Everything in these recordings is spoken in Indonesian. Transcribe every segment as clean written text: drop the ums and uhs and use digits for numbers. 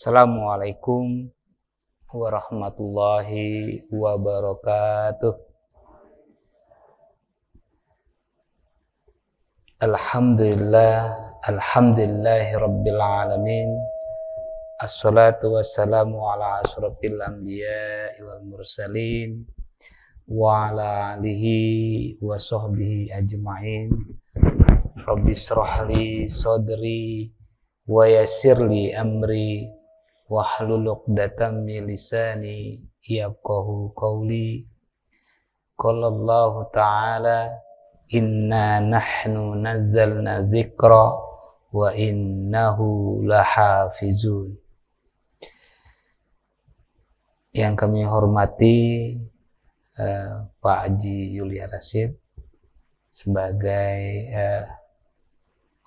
Assalamualaikum warahmatullahi wabarakatuh. Alhamdulillahi rabbil alamin. Assalatu wassalamu ala asrafil anbiya'i wal mursalin wa ala alihi wa sahbihi ajma'in. Rabbi shrah li sadri wa yassir li amri wahlul 'uqdatam min lisani yafqahu qawli. Qala Allah ta'ala inna nahnu nazzalna dzikra wa innahu lahafizun. Yang kami hormati Pak Haji Yulia Rasyid sebagai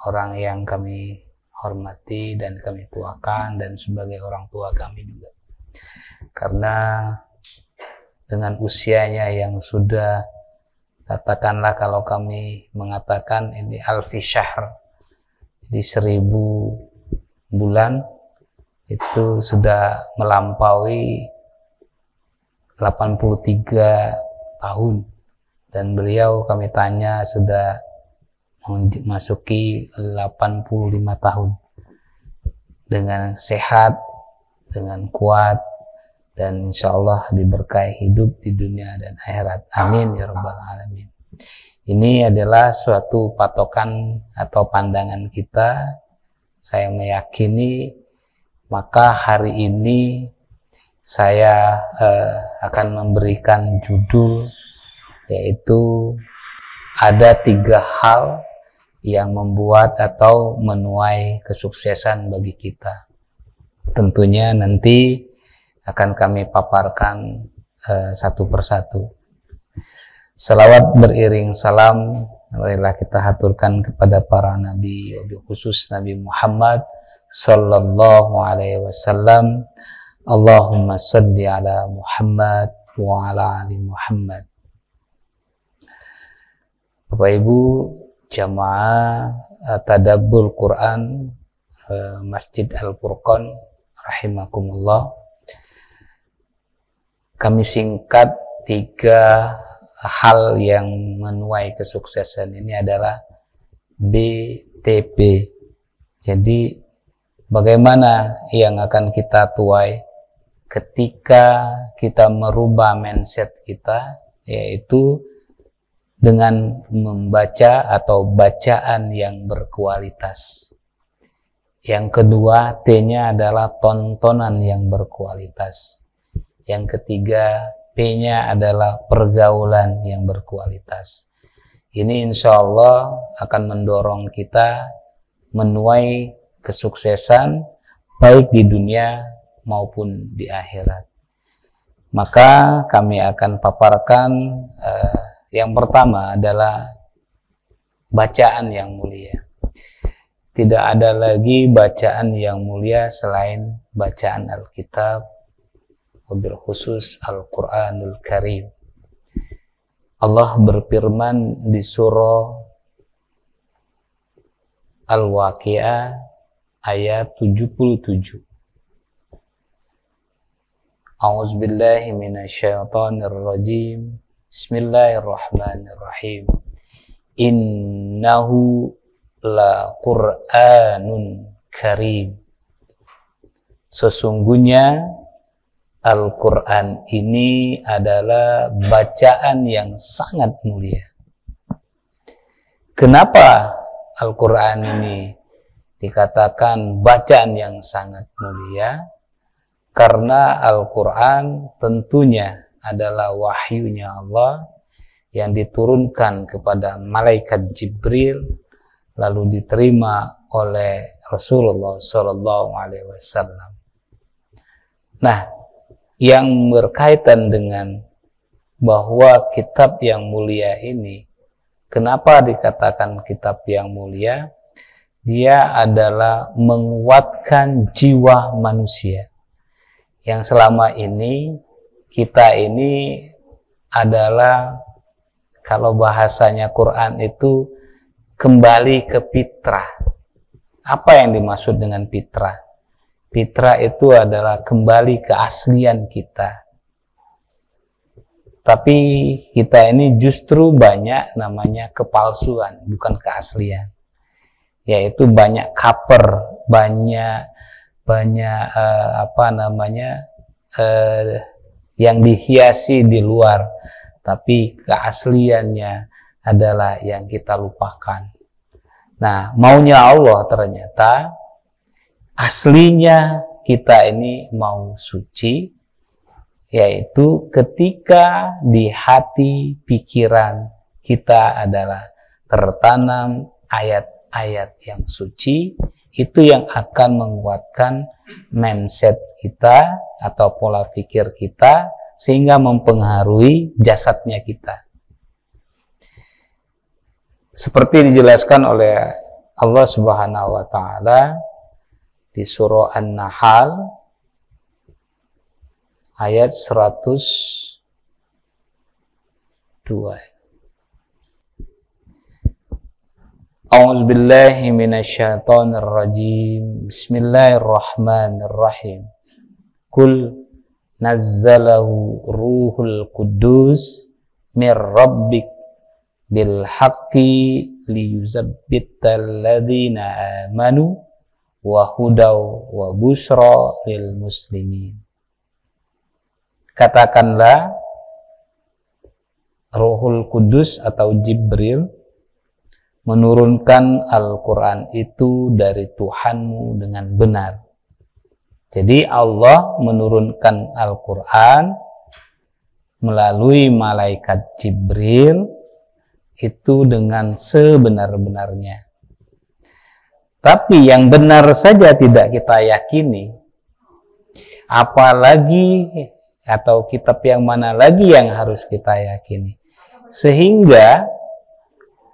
orang yang kami hormati dan kami tuakan, dan sebagai orang tua kami juga, karena dengan usianya yang sudah, katakanlah kalau kami mengatakan ini alfi syahr, jadi 1000 bulan, itu sudah melampaui 83 tahun, dan beliau kami tanya sudah memasuki 85 tahun dengan sehat, dengan kuat, dan insya Allah diberkahi hidup di dunia dan akhirat. Amin ya rabbal alamin. Ini adalah suatu patokan atau pandangan kita. Saya meyakini, maka hari ini saya akan memberikan judul, yaitu ada 3 hal yang membuat atau menuai kesuksesan bagi kita. Tentunya nanti akan kami paparkan satu persatu. Salawat beriring salam marilah kita haturkan kepada para nabi, wabil khusus Nabi Muhammad sallallahu alaihi wasallam. Allahumma shalli ala Muhammad wa ala ali Muhammad. Bapak Ibu jamaah tadabbur Quran Masjid Al-Furqan rahimakumullah, kami singkat 3 hal yang menuai kesuksesan ini adalah BTP. Jadi bagaimana yang akan kita tuai ketika kita merubah mindset kita, yaitu dengan membaca atau bacaan yang berkualitas. Yang kedua, T-nya adalah tontonan yang berkualitas. Yang ketiga, P-nya adalah pergaulan yang berkualitas. Ini insya Allah akan mendorong kita menuai kesuksesan baik di dunia maupun di akhirat. Maka kami akan paparkan yang pertama adalah bacaan yang mulia. Tidak ada lagi bacaan yang mulia selain bacaan Alkitab, wabil khusus Al-Quranul Karim. Allah berfirman di surah Al-Waqi'ah ayat 77. A'udzubillahi minasyaitonir rajim. Bismillahirrahmanirrahim. Innahu la Qur'anun karim. Sesungguhnya Al-Quran ini adalah bacaan yang sangat mulia. Kenapa Al-Quran ini dikatakan bacaan yang sangat mulia? Karena Al-Quran tentunya adalah wahyunya Allah yang diturunkan kepada malaikat Jibril, lalu diterima oleh Rasulullah SAW. Nah, yang berkaitan dengan bahwa kitab yang mulia ini, kenapa dikatakan kitab yang mulia? Dia adalah menguatkan jiwa manusia yang selama ini kita ini adalah, kalau bahasanya Quran itu kembali ke fitrah. Apa yang dimaksud dengan fitrah? Fitrah itu adalah kembali ke aslian kita. Tapi kita ini justru banyak namanya kepalsuan, bukan keaslian. Yaitu banyak caper, banyak yang dihiasi di luar, tapi keasliannya adalah yang kita lupakan. Nah, maunya Allah ternyata aslinya kita ini mau suci, yaitu ketika di hati pikiran kita adalah tertanam ayat-ayat yang suci, itu yang akan menguatkan mindset kita atau pola pikir kita sehingga mempengaruhi jasadnya kita. Seperti dijelaskan oleh Allah Subhanahu wa taala di surah An-Nahl ayat 102. A'udzubillahi minasyaitonirrajim. Bismillahirrahmanirrahim. Kul nazzalahu ruhul qudus mir rabbik bil haqqi liyuzabbital ladzina amanu wa hudaw wa busyra lil muslimin. Katakanlah, Ruhul Kudus atau Jibril menurunkan Al-Quran itu dari Tuhanmu dengan benar. Jadi Allah menurunkan Al-Quran melalui malaikat Jibril itu dengan sebenar-benarnya. Tapi yang benar saja tidak kita yakini, apalagi atau kitab yang mana lagi yang harus kita yakini. Sehingga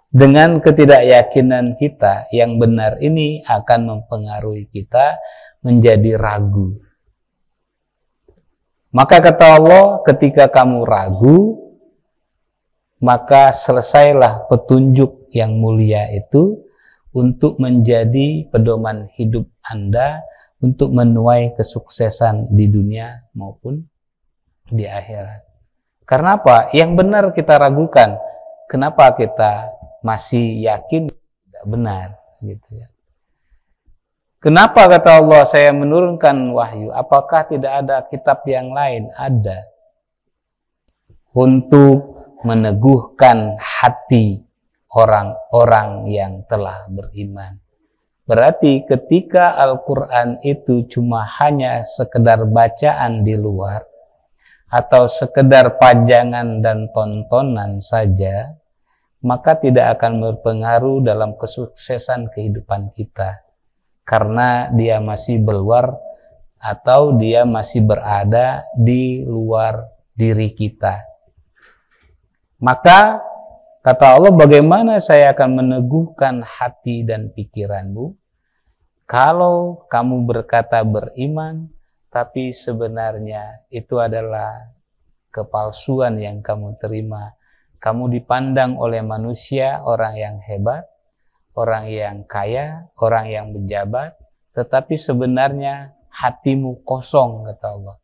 dengan ketidakyakinan kita yang benar ini akan mempengaruhi kita menjadi ragu. Maka kata Allah, ketika kamu ragu, maka selesailah petunjuk yang mulia itu untuk menjadi pedoman hidup Anda untuk menuai kesuksesan di dunia maupun di akhirat. Karena apa? Yang benar kita ragukan. Kenapa kita masih yakin tidak benar? Gitu ya. Kenapa kata Allah saya menurunkan wahyu? Apakah tidak ada kitab yang lain? Ada. Untuk meneguhkan hati orang-orang yang telah beriman. Berarti ketika Al-Quran itu cuma hanya sekedar bacaan di luar, atau sekedar pajangan dan tontonan saja, maka tidak akan berpengaruh dalam kesuksesan kehidupan kita. Karena dia masih keluar atau dia masih berada di luar diri kita. Maka kata Allah, bagaimana saya akan meneguhkan hati dan pikiranmu kalau kamu berkata beriman, tapi sebenarnya itu adalah kepalsuan yang kamu terima. Kamu dipandang oleh manusia, orang yang hebat, orang yang kaya, orang yang menjabat, tetapi sebenarnya hatimu kosong, kata Allah.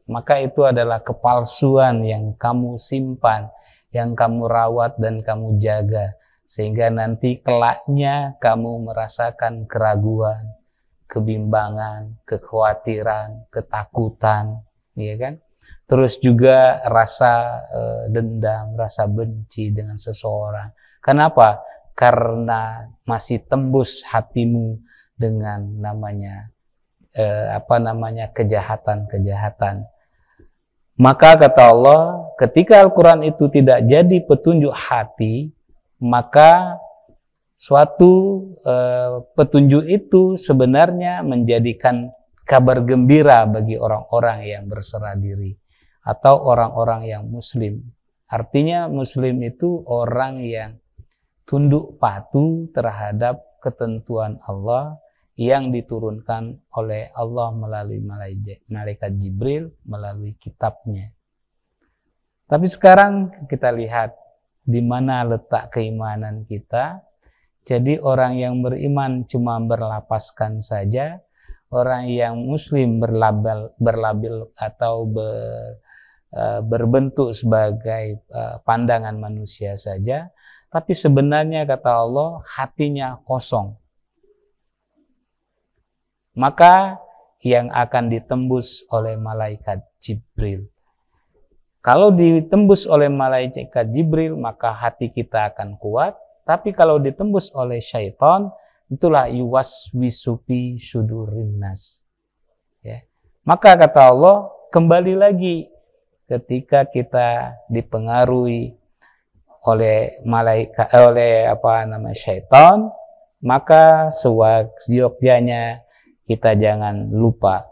Maka itu adalah kepalsuan yang kamu simpan, yang kamu rawat dan kamu jaga, sehingga nanti kelaknya kamu merasakan keraguan, kebimbangan, kekhawatiran, ketakutan, ya kan? Terus juga rasa dendam, rasa benci dengan seseorang. Kenapa? Karena masih tembus hatimu dengan namanya kejahatan-kejahatan. Maka kata Allah, ketika Al-Quran itu tidak jadi petunjuk hati, maka suatu petunjuk itu sebenarnya menjadikan kabar gembira bagi orang-orang yang berserah diri atau orang-orang yang muslim. Artinya muslim itu orang yang tunduk patuh terhadap ketentuan Allah yang diturunkan oleh Allah melalui malaikat Jibril, melalui kitabnya. Tapi sekarang kita lihat di mana letak keimanan kita. Jadi orang yang beriman cuma berlapaskan saja, orang yang muslim berlabel atau berbentuk sebagai pandangan manusia saja, tapi sebenarnya kata Allah hatinya kosong. Maka yang akan ditembus oleh malaikat Jibril. Kalau ditembus oleh malaikat Jibril, maka hati kita akan kuat. Tapi kalau ditembus oleh syaitan, itulah yuwaswisu fi sudurin nas. Ya. Maka kata Allah, kembali lagi ketika kita dipengaruhi oleh malaikat, syaitan, maka sewajarnya kita jangan lupa.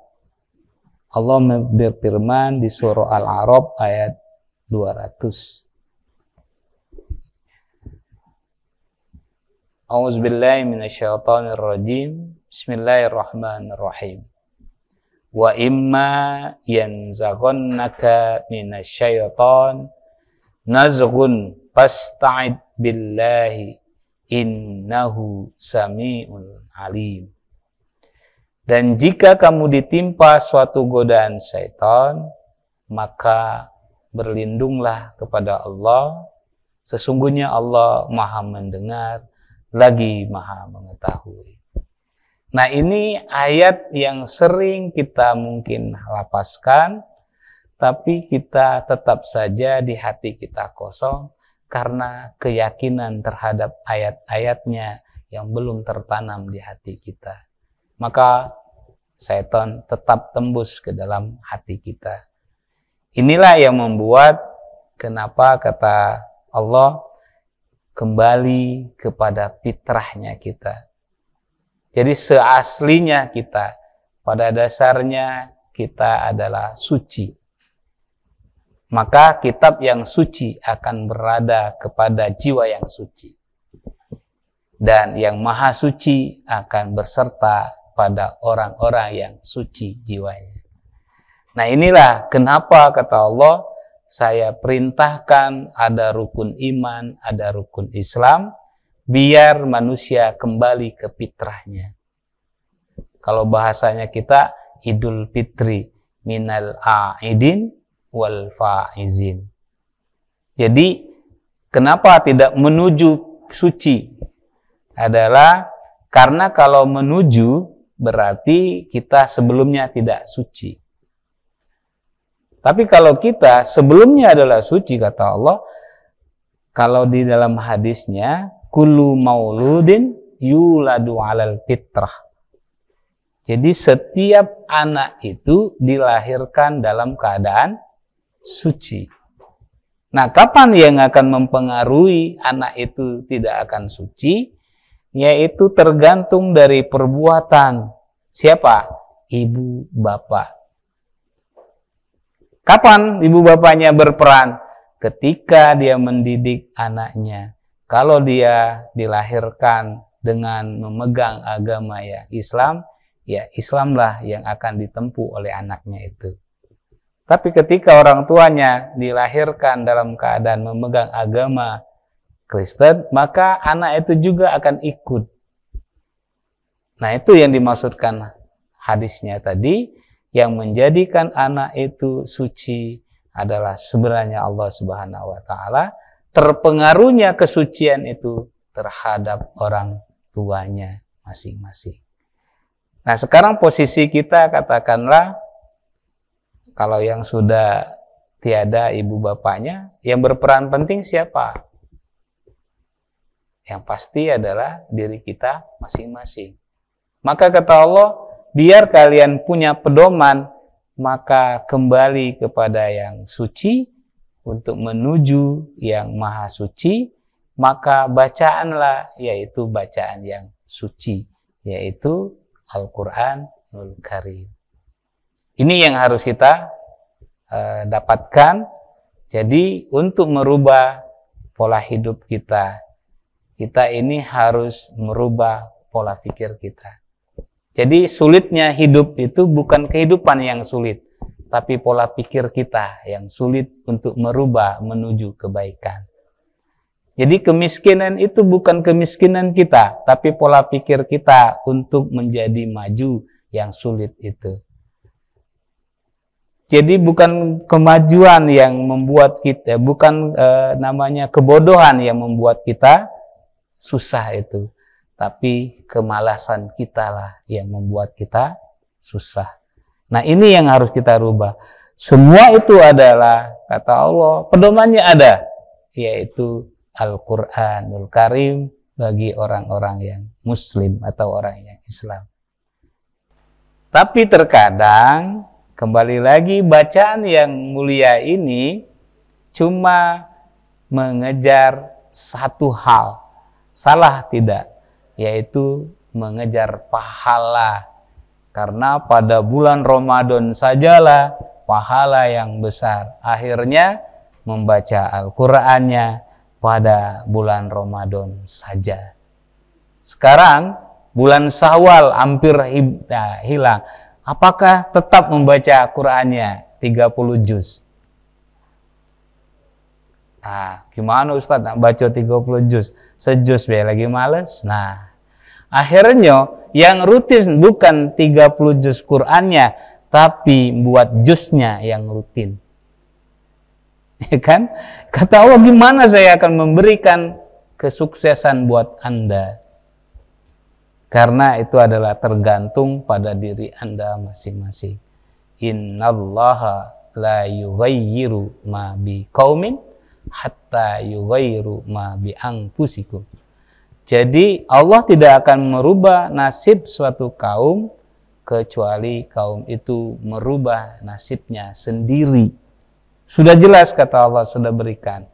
Allah berfirman di surah Al-A'raf ayat 200. A'udzubillahi minasyaitonirrajim. Bismillahirrahmanirrahim. Wa imma yanzaghannaka minasyaiton nazghun fasta'id billahi innahu sami'un alim. Dan jika kamu ditimpa suatu godaan syaitan, maka berlindunglah kepada Allah. Sesungguhnya Allah Maha mendengar, lagi Maha mengetahui. Nah, ini ayat yang sering kita mungkin lapaskan, tapi kita tetap saja di hati kita kosong karena keyakinan terhadap ayat-ayatnya yang belum tertanam di hati kita. Maka syaitan tetap tembus ke dalam hati kita. Inilah yang membuat kenapa kata Allah kembali kepada fitrahnya kita. Jadi seaslinya kita, pada dasarnya kita adalah suci. Maka kitab yang suci akan berada kepada jiwa yang suci. Dan yang maha suci akan berserta pada orang-orang yang suci jiwanya. Nah, inilah kenapa kata Allah, saya perintahkan ada rukun iman, ada rukun Islam, biar manusia kembali ke fitrahnya. Kalau bahasanya kita, Idul Fitri minal a'idin wal faizin. Jadi, kenapa tidak menuju suci? Adalah karena kalau menuju, berarti kita sebelumnya tidak suci. Tapi kalau kita sebelumnya adalah suci, kata Allah, kalau di dalam hadisnya, kullu mauludin yuladu alal fitrah. Jadi setiap anak itu dilahirkan dalam keadaan suci. Nah, kapan yang akan mempengaruhi anak itu tidak akan suci? Yaitu tergantung dari perbuatan siapa? Ibu bapak. Kapan ibu bapaknya berperan? Ketika dia mendidik anaknya. Kalau dia dilahirkan dengan memegang agama ya Islam, ya Islamlah yang akan ditempuh oleh anaknya itu. Tapi ketika orang tuanya dilahirkan dalam keadaan memegang agama Kristen, maka anak itu juga akan ikut. Nah, itu yang dimaksudkan hadisnya tadi, yang menjadikan anak itu suci adalah sebenarnya Allah Subhanahu wa taala. Terpengaruhnya kesucian itu terhadap orang tuanya masing-masing. Nah, sekarang posisi kita katakanlah kalau yang sudah tiada ibu bapaknya, yang berperan penting siapa? Yang pasti adalah diri kita masing-masing. Maka kata Allah, biar kalian punya pedoman, maka kembali kepada yang suci untuk menuju yang maha suci, maka bacaanlah yaitu bacaan yang suci, yaitu Al-Quranul Karim. Ini yang harus kita dapatkan. Jadi untuk merubah pola hidup kita, kita ini harus merubah pola pikir kita. Jadi sulitnya hidup itu bukan kehidupan yang sulit, tapi pola pikir kita yang sulit untuk merubah menuju kebaikan. Jadi kemiskinan itu bukan kemiskinan kita, tapi pola pikir kita untuk menjadi maju yang sulit itu. Jadi bukan kemajuan yang membuat kita, bukan namanya kebodohan yang membuat kita susah itu, tapi kemalasan kita lah yang membuat kita susah. Nah, ini yang harus kita rubah. Semua itu adalah, kata Allah, pedomannya ada, yaitu Al-Quranul Karim bagi orang-orang yang Muslim atau orang yang Islam. Tapi terkadang kembali lagi, bacaan yang mulia ini cuma mengejar satu hal, salah tidak, yaitu mengejar pahala. Karena pada bulan Ramadan sajalah pahala yang besar. Akhirnya membaca Al-Qur'annya pada bulan Ramadan saja. Sekarang bulan Syawal hampir hilang. Apakah tetap membaca Qur'annya 30 juz? Nah, gimana Ustaz nak baca 30 juz? Sejuz be lagi males. Nah, akhirnya yang rutin bukan 30 juz Qur'annya, tapi buat juznya yang rutin. Ya kan? Kata Allah, gimana saya akan memberikan kesuksesan buat Anda? Karena itu adalah tergantung pada diri Anda masing-masing. Innallaha la yughayyiru ma biqaumin hatta yughayyiru ma bi anfusikum. Jadi Allah tidak akan merubah nasib suatu kaum kecuali kaum itu merubah nasibnya sendiri. Sudah jelas kata Allah, sudah berikan.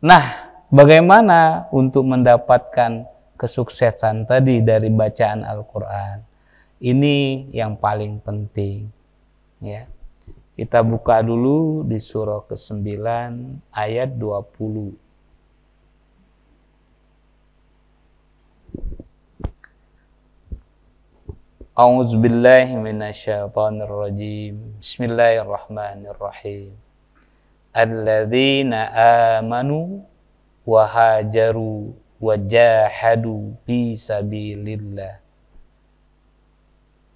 Nah, bagaimana untuk mendapatkan kesuksesan tadi dari bacaan Al-Quran? Ini yang paling penting, ya. Kita buka dulu di surah ke-9 ayat 20. A'udzubillahi minasyaitonirrajim. Bismillahirrahmanirrahim. Alladzina amanu wa hajaru wajahadu fi sabilillah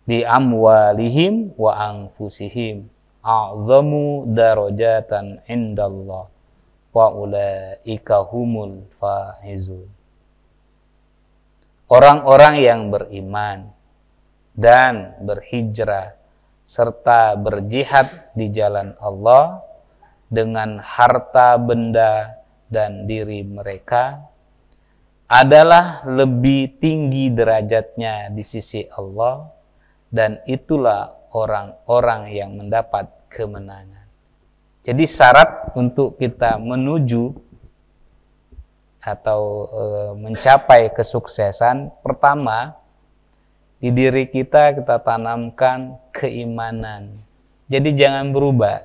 bi amwalihim wa anfusihim a'zamu darajatan indallah wa ulaika humul faizun. Orang-orang yang beriman dan berhijrah serta berjihad di jalan Allah dengan harta benda dan diri mereka adalah lebih tinggi derajatnya di sisi Allah, dan itulah orang-orang yang mendapat kemenangan. Jadi syarat untuk kita menuju atau mencapai kesuksesan, pertama, di diri kita tanamkan keimanan. Jadi jangan berubah.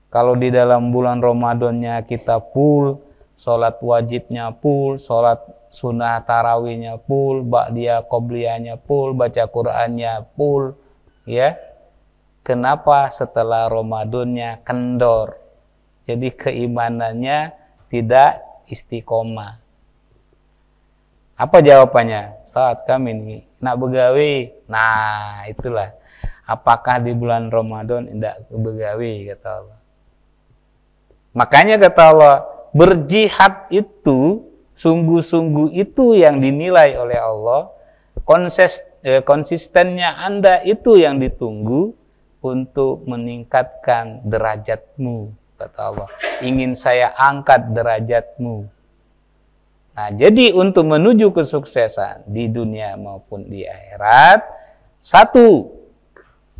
Kalau di dalam bulan Ramadannya kita full, sholat wajibnya full, sholat sunnah tarawihnya full, ba'diyah qobliyahnya full, baca Qur'annya full, ya. Kenapa setelah Ramadannya kendor? Jadi keimanannya tidak istiqomah. Apa jawabannya? Saat kami ini nak begawi. Nah, itulah. Apakah di bulan Ramadan tidak begawi, kata Allah. Makanya kata Allah, berjihad itu, sungguh-sungguh itu yang dinilai oleh Allah. Konsistennya Anda itu yang ditunggu untuk meningkatkan derajatmu, kata Allah. Ingin saya angkat derajatmu. Nah, jadi untuk menuju kesuksesan di dunia maupun di akhirat, satu,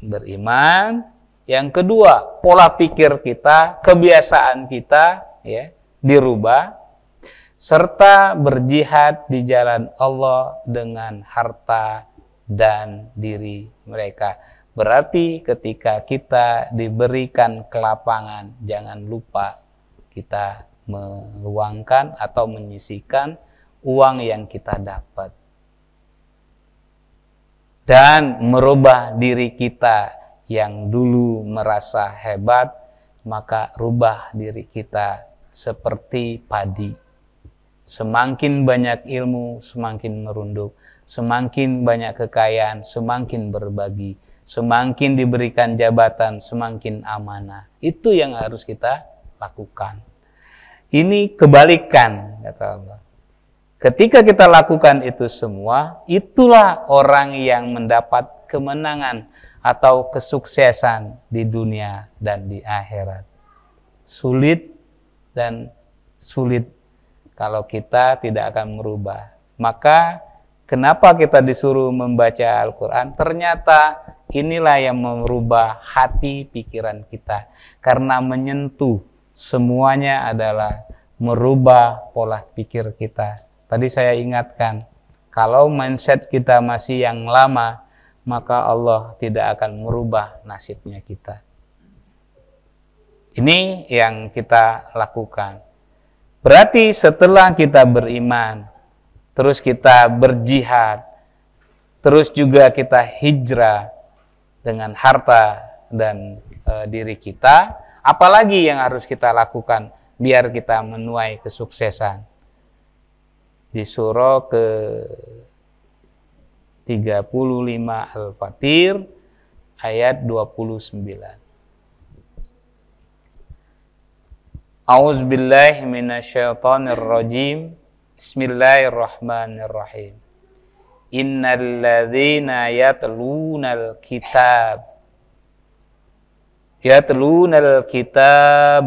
beriman. Yang kedua, pola pikir kita, kebiasaan kita, ya, dirubah, serta berjihad di jalan Allah dengan harta dan diri mereka. Berarti ketika kita diberikan kelapangan, jangan lupa kita meluangkan atau menyisihkan uang yang kita dapat. Dan merubah diri kita yang dulu merasa hebat, maka rubah diri kita seperti padi. Semakin banyak ilmu, semakin merunduk. Semakin banyak kekayaan, semakin berbagi. Semakin diberikan jabatan, semakin amanah. Itu yang harus kita lakukan. Ini kebalikan, kata Allah. Ketika kita lakukan itu semua, itulah orang yang mendapat kemenangan atau kesuksesan di dunia dan di akhirat. Sulit dan sulit kalau kita tidak akan merubah. Maka kenapa kita disuruh membaca Al-Quran? Ternyata inilah yang merubah hati pikiran kita. Karena menyentuh semuanya adalah merubah pola pikir kita. Tadi saya ingatkan, kalau mindset kita masih yang lama, maka Allah tidak akan merubah nasibnya kita. Ini yang kita lakukan. Berarti setelah kita beriman, terus kita berjihad, terus juga kita hijrah dengan harta dan diri kita, apalagi yang harus kita lakukan biar kita menuai kesuksesan? Di surah ke 35 Al-Fatir ayat 29. A'udzubillahi minasyaitonirrajim. Bismillahirrahmanirrahim. Innalladzina yatlunal kitab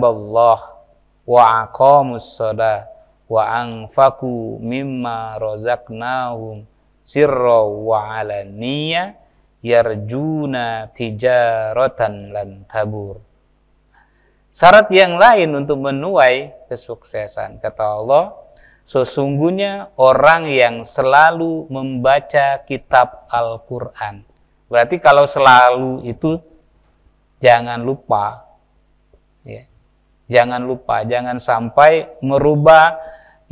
Allah wa aqamus shalah wa anfaqu mimma razaqnahum sirra wa alaniyah yarjuna tijaratan lan tabur. Syarat yang lain untuk menuai kesuksesan, kata Allah, sesungguhnya orang yang selalu membaca kitab Al-Quran. Berarti kalau selalu itu jangan lupa, ya. Jangan lupa, jangan sampai merubah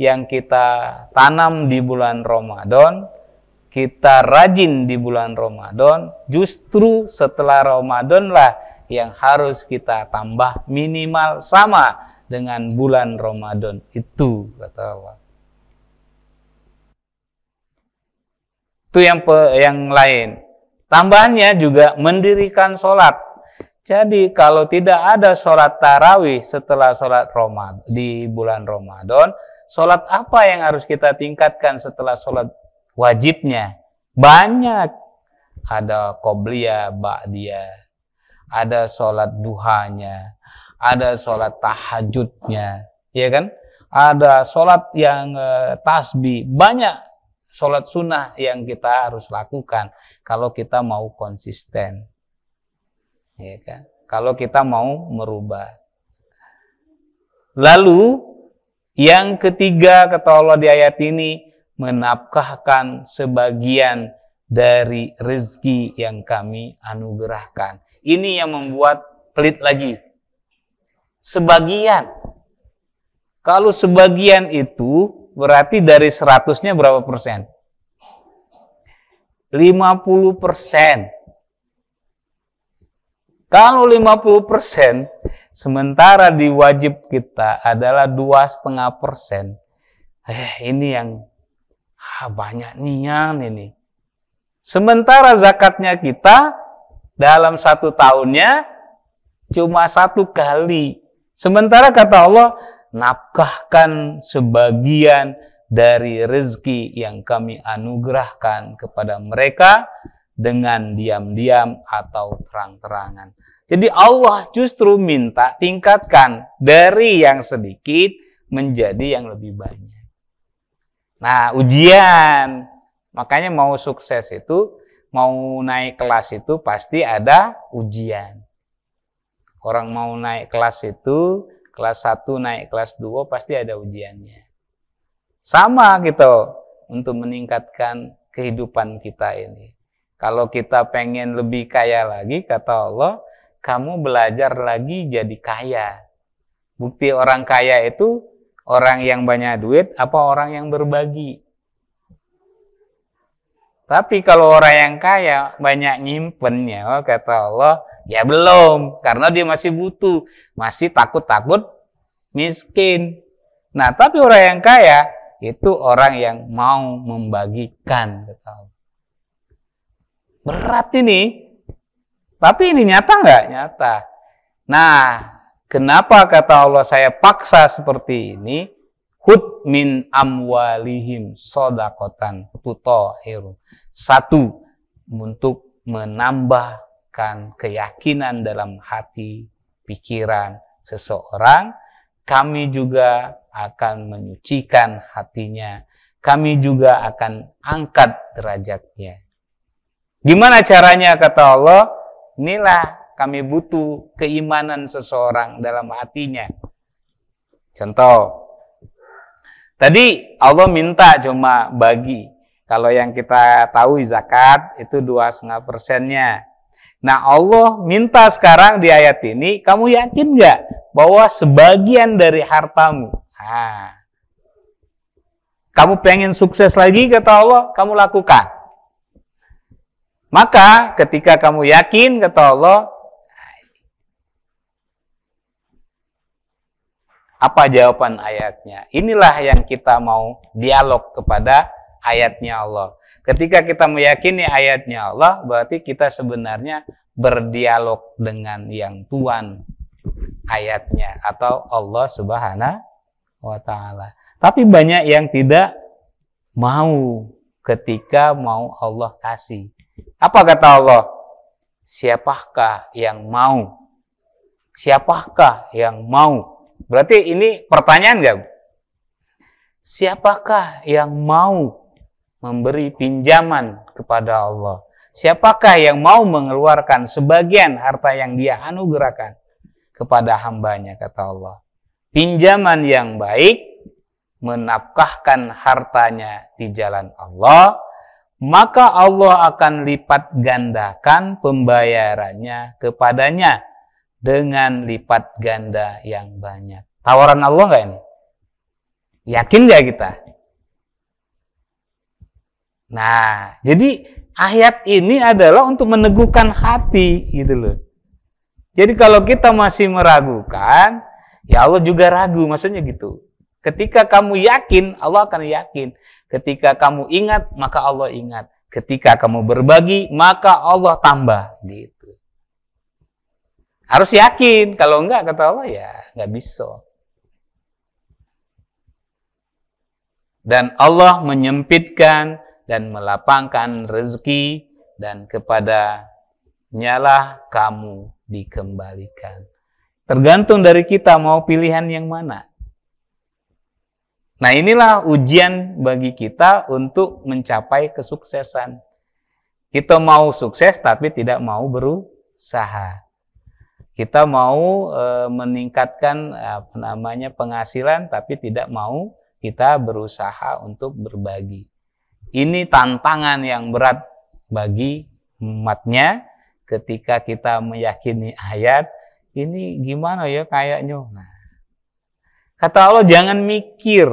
yang kita tanam di bulan Ramadan, kita rajin di bulan Ramadan, justru setelah Ramadan lah yang harus kita tambah minimal sama dengan bulan Ramadan itu, kata Allah. Itu yang lain. Tambahannya juga mendirikan sholat. Jadi kalau tidak ada sholat tarawih setelah sholat Ramadan di bulan Ramadan, sholat apa yang harus kita tingkatkan setelah sholat wajibnya? Banyak. Ada qobliyah, ba'diyah, ada sholat duhanya, ada sholat tahajudnya, ya kan? Ada sholat yang tasbih, banyak sholat sunnah yang kita harus lakukan kalau kita mau konsisten, ya kan? Kalau kita mau merubah. Lalu yang ketiga, kata Allah di ayat ini, menafkahkan sebagian dari rezeki yang kami anugerahkan. Ini yang membuat pelit lagi. Sebagian. Kalau sebagian itu berarti dari 100-nya berapa persen? 50%. Kalau 50%, sementara di wajib kita adalah 2,5%. Ini yang banyak nian ini. Sementara zakatnya kita dalam 1 tahunnya cuma 1 kali. Sementara kata Allah, nafkahkan sebagian dari rezeki yang kami anugerahkan kepada mereka dengan diam-diam atau terang-terangan. Jadi Allah justru minta tingkatkan dari yang sedikit menjadi yang lebih banyak. Nah, ujian. Makanya mau sukses itu, mau naik kelas itu pasti ada ujian. Orang mau naik kelas itu, kelas 1 naik kelas 2 pasti ada ujiannya. Sama gitu untuk meningkatkan kehidupan kita ini. Kalau kita pengen lebih kaya lagi, kata Allah, kamu belajar lagi jadi kaya. Bukti orang kaya itu orang yang banyak duit apa orang yang berbagi? Tapi kalau orang yang kaya banyak nyimpennya, kata Allah, ya belum, karena dia masih butuh, masih takut-takut miskin. Nah, tapi orang yang kaya itu orang yang mau membagikan, kata Allah. Berat ini, tapi ini nyata nggak? Nyata. Nah, kenapa kata Allah saya paksa seperti ini? Hud min amwalihim sodakotan tutahhiru. Satu, untuk menambahkan keyakinan dalam hati, pikiran seseorang. Kami juga akan menyucikan hatinya. Kami juga akan angkat derajatnya. Gimana caranya kata Allah? Inilah kami butuh keimanan seseorang dalam hatinya. Contoh, tadi Allah minta cuma bagi. Kalau yang kita tahu zakat itu 2,5%-nya. Nah Allah minta sekarang di ayat ini, kamu yakin nggak bahwa sebagian dari hartamu, kamu pengen sukses lagi kata Allah, kamu lakukan. Maka ketika kamu yakin kata Allah, apa jawaban ayatnya? Inilah yang kita mau dialog kepada ayatnya Allah. Ketika kita meyakini ayatnya Allah, berarti kita sebenarnya berdialog dengan yang Tuhan ayatnya atau Allah Subhanahu wa Ta'ala. Tapi banyak yang tidak mau ketika mau Allah kasih. Apa kata Allah? Siapakah yang mau? Siapakah yang mau? Berarti ini pertanyaan enggak? Siapakah yang mau memberi pinjaman kepada Allah? Siapakah yang mau mengeluarkan sebagian harta yang dia anugerahkan kepada hambanya, kata Allah. Pinjaman yang baik, menafkahkan hartanya di jalan Allah, maka Allah akan lipat gandakan pembayarannya kepadanya dengan lipat ganda yang banyak. Tawaran Allah nggak ini? Yakin nggak kita? Nah, jadi ayat ini adalah untuk meneguhkan hati, gitu loh. Jadi kalau kita masih meragukan, ya Allah juga ragu, maksudnya gitu. Ketika kamu yakin, Allah akan yakin. Ketika kamu ingat, maka Allah ingat. Ketika kamu berbagi, maka Allah tambah, gitu. Harus yakin, kalau enggak kata Allah ya nggak bisa. Dan Allah menyempitkan dan melapangkan rezeki, dan kepada nyalah kamu dikembalikan. Tergantung dari kita mau pilihan yang mana. Nah, inilah ujian bagi kita untuk mencapai kesuksesan. Kita mau sukses tapi tidak mau berusaha. Kita mau meningkatkan penghasilan tapi tidak mau kita berusaha untuk berbagi. Ini tantangan yang berat bagi umatnya ketika kita meyakini ayat ini gimana ya kayaknya. Nah, kata Allah jangan mikir.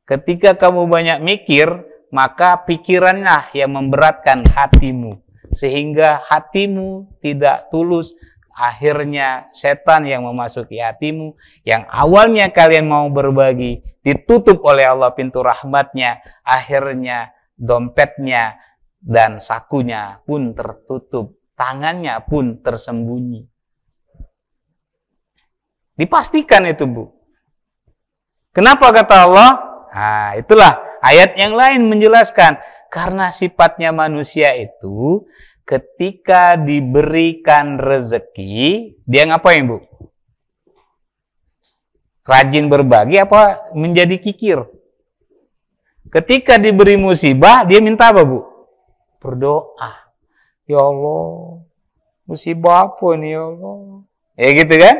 Ketika kamu banyak mikir, maka pikiranlah yang memberatkan hatimu. Sehingga hatimu tidak tulus. Akhirnya setan yang memasuki hatimu. Yang awalnya kalian mau berbagi, ditutup oleh Allah pintu rahmatnya. Akhirnya dompetnya dan sakunya pun tertutup. Tangannya pun tersembunyi. Dipastikan itu, Bu. Kenapa kata Allah? Nah, itulah ayat yang lain menjelaskan. Karena sifatnya manusia itu, ketika diberikan rezeki, dia ngapain, Bu? Rajin berbagi apa menjadi kikir? Ketika diberi musibah, dia minta apa, Bu? Berdoa. Ya Allah, musibah apa ini ya Allah? Gitu kan?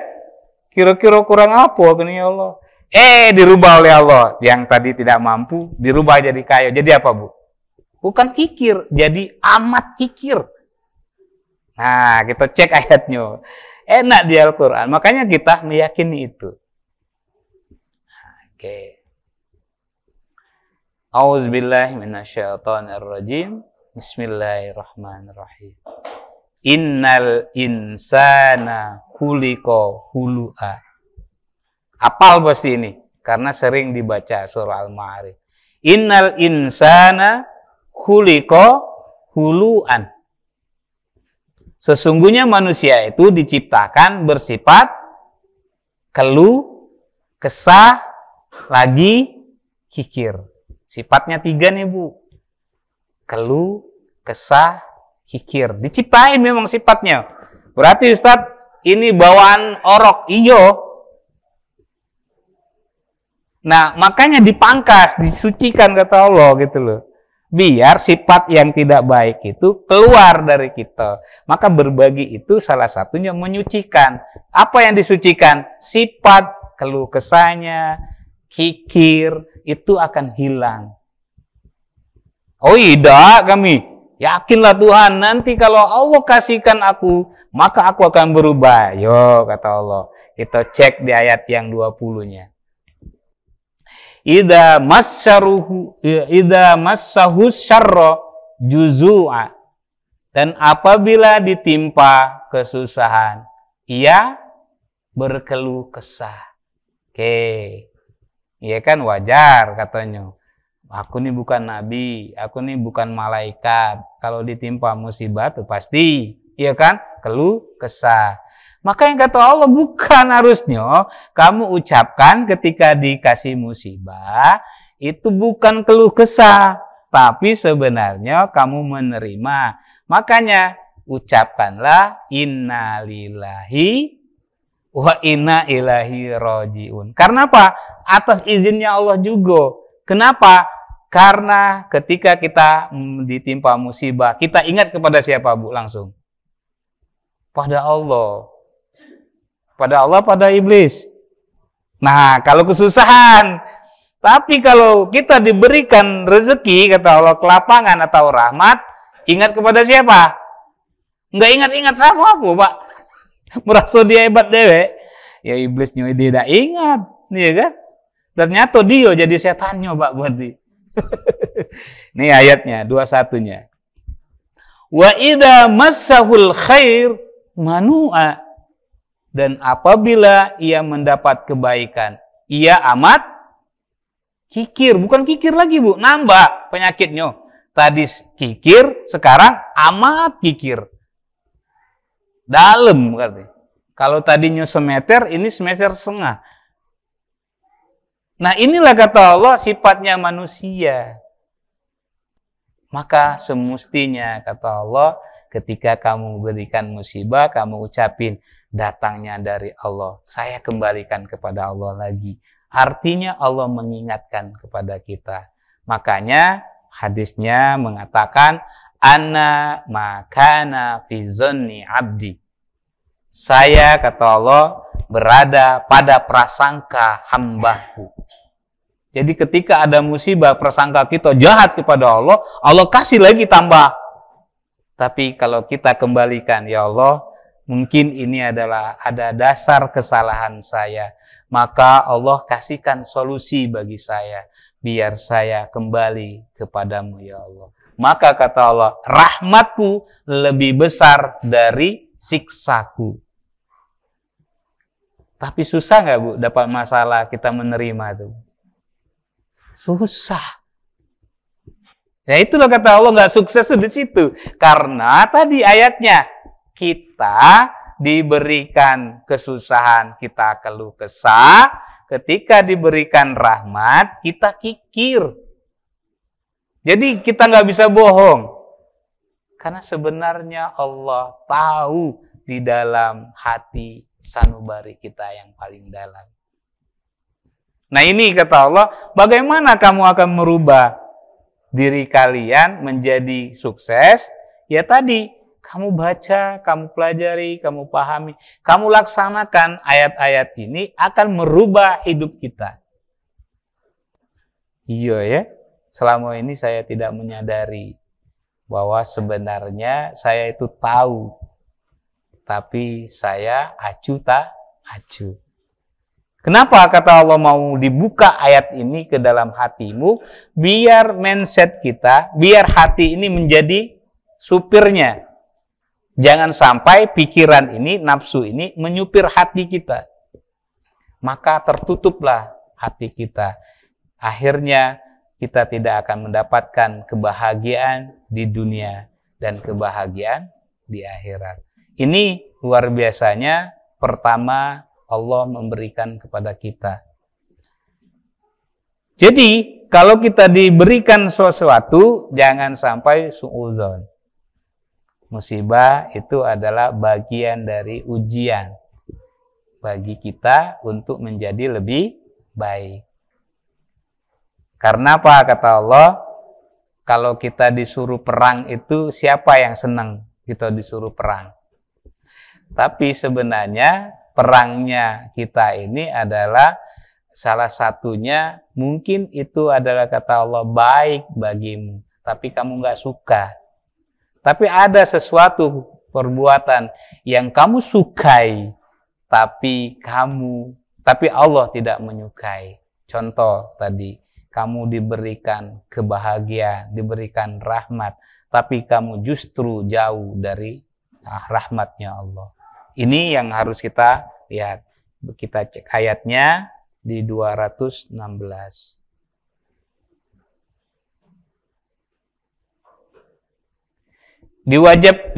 Kira-kira kurang apa ini ya Allah? Dirubah oleh Allah. Yang tadi tidak mampu, dirubah jadi kaya. Jadi apa, Bu? Bukan kikir, jadi amat kikir. Nah, kita cek ayatnya. Enak di Al-Quran. Makanya kita meyakini itu. Oke. A'udzubillahi minasyaitonirrajim. Bismillahirrahmanirrahim. Innal insana khuliqa hulu'a. Apal pasti ini. karena sering dibaca surah Al-Ma'arij. Innal insana khuliqa hulu'an. Sesungguhnya manusia itu diciptakan bersifat keluh, kesah, lagi kikir. Sifatnya 3 nih Bu. Keluh, kesah, kikir. Diciptain memang sifatnya. Berarti Ustadz, ini bawaan orok. Iyo. Nah, makanya dipangkas, disucikan kata Allah gitu loh. Biar sifat yang tidak baik itu keluar dari kita. Maka berbagi itu salah satunya menyucikan. Apa yang disucikan? Sifat, keluh kesahnya, kikir, itu akan hilang. Oh tidak kami. Yakinlah Tuhan, nanti kalau Allah kasihkan aku, maka aku akan berubah. Yo, kata Allah. Kita cek di ayat yang 20-nya. Idza massahu syarra juzua. Dan apabila ditimpa kesusahan, ia berkeluh kesah. Oke. Iya kan wajar katanya. Aku ini bukan nabi, aku ini bukan malaikat. Kalau ditimpa musibah itu pasti, iya kan? Keluh kesah. Maka yang kata Allah, bukan harusnya kamu ucapkan ketika dikasih musibah, itu bukan keluh kesah, tapi sebenarnya kamu menerima. Makanya ucapkanlah innalillahi wa inna ilaihi rajiun. Karena apa? Atas izinnya Allah juga. Kenapa? Karena ketika kita ditimpa musibah, kita ingat kepada siapa Bu langsung? Pada Allah. Pada Allah, pada iblis. Nah, kalau kesusahan. Tapi kalau kita diberikan rezeki, kata Allah, kelapangan atau rahmat, ingat kepada siapa? Enggak ingat-ingat sama aku, Pak. Merasa dia hebat dewe. Ya iblisnya dia tidak ingat. Iya kan? Ternyata dia jadi setannya, Pak, buat dia. Ini ayatnya, 21-nya. Wa idza massahul khair manu'a. Dan apabila ia mendapat kebaikan, ia amat kikir. Bukan kikir lagi Bu, nambah penyakitnya. Tadi kikir, sekarang amat kikir. Dalam berarti. Kalau tadinya semeter, ini semeter setengah. Nah inilah kata Allah sifatnya manusia. Maka semestinya kata Allah, ketika kamu berikan musibah, kamu ucapin datangnya dari Allah. Saya kembalikan kepada Allah lagi. Artinya Allah mengingatkan kepada kita. Makanya hadisnya mengatakan, Ana makana fi zonni abdi. Saya, kata Allah, berada pada prasangka hambaku. Jadi ketika ada musibah, prasangka kita jahat kepada Allah, Allah kasih lagi tambah. Tapi kalau kita kembalikan, ya Allah, mungkin ini adalah ada dasar kesalahan saya. Maka Allah kasihkan solusi bagi saya. Biar saya kembali kepadamu, ya Allah. Maka kata Allah, rahmatku lebih besar dari siksaku. Tapi susah nggak Bu dapat masalah kita menerima itu? Susah. Ya itulah kata Allah nggak sukses di situ. Karena tadi ayatnya kita diberikan kesusahan, kita keluh kesah. Ketika diberikan rahmat, kita kikir. Jadi kita nggak bisa bohong. Karena sebenarnya Allah tahu di dalam hati sanubari kita yang paling dalam. Nah ini kata Allah, bagaimana kamu akan merubah diri kalian menjadi sukses? Ya tadi, kamu baca, kamu pelajari, kamu pahami, kamu laksanakan ayat-ayat ini akan merubah hidup kita. Iya ya, selama ini saya tidak menyadari bahwa sebenarnya saya itu tahu, tapi saya acuh tak acuh. Kenapa kata Allah mau dibuka ayat ini ke dalam hatimu? Biar mindset kita, biar hati ini menjadi supirnya. Jangan sampai pikiran ini, nafsu ini menyupir hati kita. Maka tertutuplah hati kita. Akhirnya kita tidak akan mendapatkan kebahagiaan di dunia dan kebahagiaan di akhirat. Ini luar biasanya, pertama Allah memberikan kepada kita. Jadi, kalau kita diberikan sesuatu, jangan sampai suudzon. Musibah itu adalah bagian dari ujian bagi kita untuk menjadi lebih baik. Karena apa kata Allah? Kalau kita disuruh perang itu, siapa yang senang kita disuruh perang? Tapi sebenarnya perangnya kita ini adalah salah satunya, mungkin itu adalah kata Allah baik bagimu, tapi kamu nggak suka. Tapi ada sesuatu perbuatan yang kamu sukai, tapi Allah tidak menyukai. Contoh tadi, kamu diberikan kebahagiaan, diberikan rahmat, tapi kamu justru jauh dari rahmatnya Allah. Ini yang harus kita lihat. Kita cek ayatnya di 216.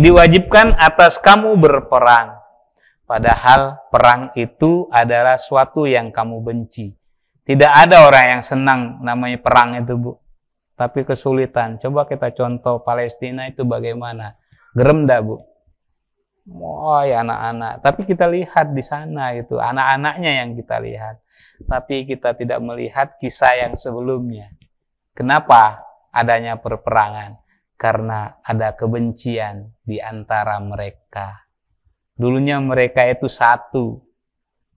Diwajibkan atas kamu berperang, padahal perang itu adalah suatu yang kamu benci. Tidak ada orang yang senang namanya perang itu, Bu. Tapi kesulitan. Coba kita contoh Palestina itu bagaimana? Gerem dah, Bu. Oh ya anak-anak. Tapi kita lihat di sana itu, anak-anaknya yang kita lihat. Tapi kita tidak melihat kisah yang sebelumnya. Kenapa adanya perperangan? Karena ada kebencian di antara mereka. Dulunya mereka itu satu,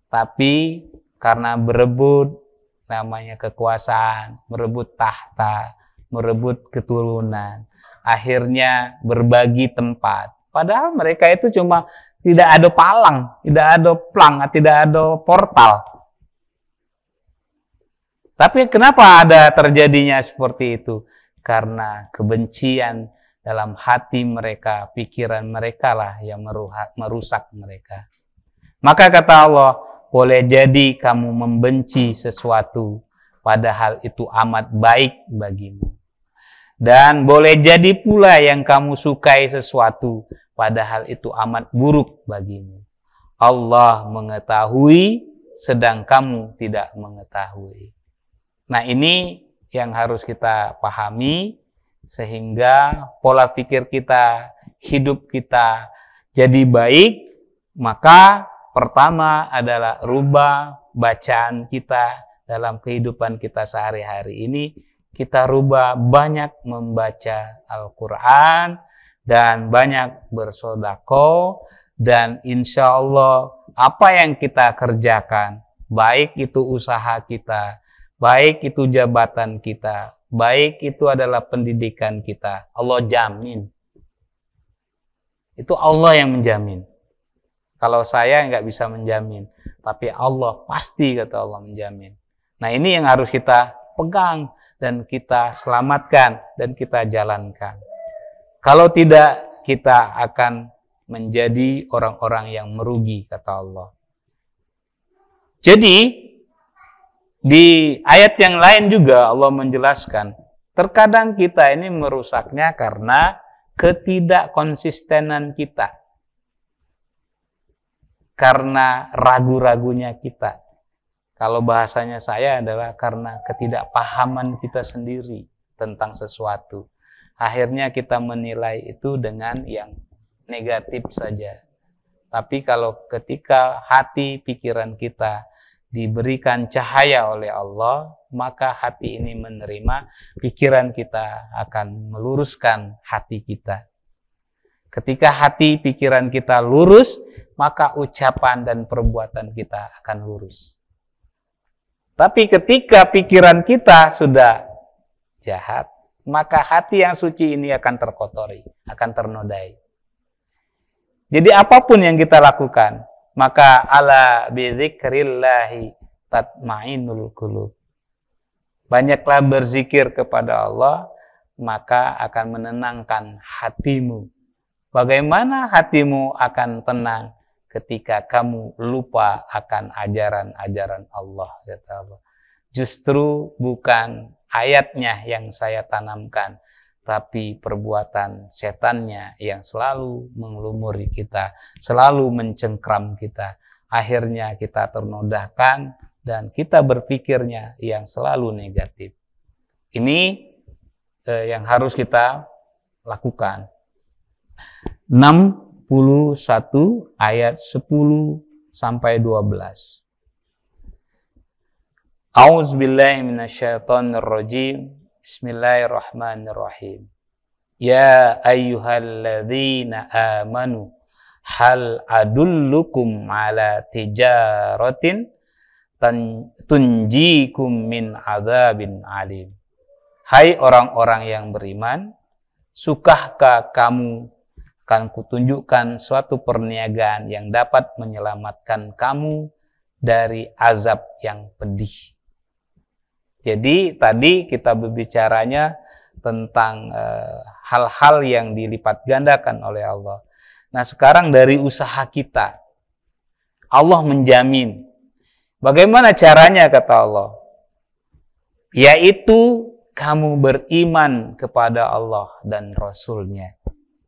tapi karena berebut namanya kekuasaan, merebut tahta, merebut keturunan, akhirnya berbagi tempat. Padahal mereka itu cuma tidak ada palang, tidak ada plang, tidak ada portal. Tapi kenapa ada terjadinya seperti itu? Karena kebencian dalam hati mereka, pikiran mereka lah yang merusak mereka. Maka kata Allah, boleh jadi kamu membenci sesuatu, padahal itu amat baik bagimu. Dan boleh jadi pula yang kamu sukai sesuatu, padahal itu amat buruk bagimu. Allah mengetahui, sedang kamu tidak mengetahui. Nah ini yang harus kita pahami, sehingga pola pikir kita, hidup kita jadi baik. Maka pertama adalah rubah bacaan kita dalam kehidupan kita sehari-hari ini. Kita rubah banyak membaca Al-Quran dan banyak bersedekah, dan insya Allah apa yang kita kerjakan, baik itu usaha kita, baik itu jabatan kita, baik itu adalah pendidikan kita, Allah jamin. Itu Allah yang menjamin. Kalau saya nggak bisa menjamin, tapi Allah pasti, kata Allah, menjamin. Nah ini yang harus kita pegang dan kita selamatkan dan kita jalankan. Kalau tidak, kita akan menjadi orang-orang yang merugi, kata Allah. Jadi di ayat yang lain juga Allah menjelaskan, terkadang kita ini merusaknya karena ketidakkonsistenan kita, karena ragu-ragunya kita. Kalau bahasanya saya adalah karena ketidakpahaman kita sendiri tentang sesuatu. Akhirnya kita menilai itu dengan yang negatif saja. Tapi kalau ketika hati pikiran kita diberikan cahaya oleh Allah, maka hati ini menerima, pikiran kita akan meluruskan hati kita. Ketika hati pikiran kita lurus, maka ucapan dan perbuatan kita akan lurus. Tapi ketika pikiran kita sudah jahat, maka hati yang suci ini akan terkotori, akan ternodai. Jadi apapun yang kita lakukan, maka ala bidzikrillahi tatma'innul qulub. Banyaklah berzikir kepada Allah, maka akan menenangkan hatimu. Bagaimana hatimu akan tenang? Ketika kamu lupa akan ajaran-ajaran Allah, kata Allah. justru bukan ayatnya yang saya tanamkan, tapi perbuatan setannya yang selalu mengelumuri kita, selalu mencengkram kita. Akhirnya kita ternodahkan dan kita berpikirnya yang selalu negatif. Ini yang harus kita lakukan. 61 ayat 10 sampai 12. A'udzubillahi minasyaitonirrajim. Bismillahirrahmanirrahim. Ya ayyuhalladzina amanu hal adullukum ala tijaratin tunjikum min adzabin alim. Hai orang-orang yang beriman, sukahkah kamu akan kutunjukkan suatu perniagaan yang dapat menyelamatkan kamu dari azab yang pedih. Jadi tadi kita berbicaranya tentang hal-hal yang dilipat gandakan oleh Allah. Nah sekarang dari usaha kita, Allah menjamin. Bagaimana caranya kata Allah? Yaitu kamu beriman kepada Allah dan Rasul-Nya.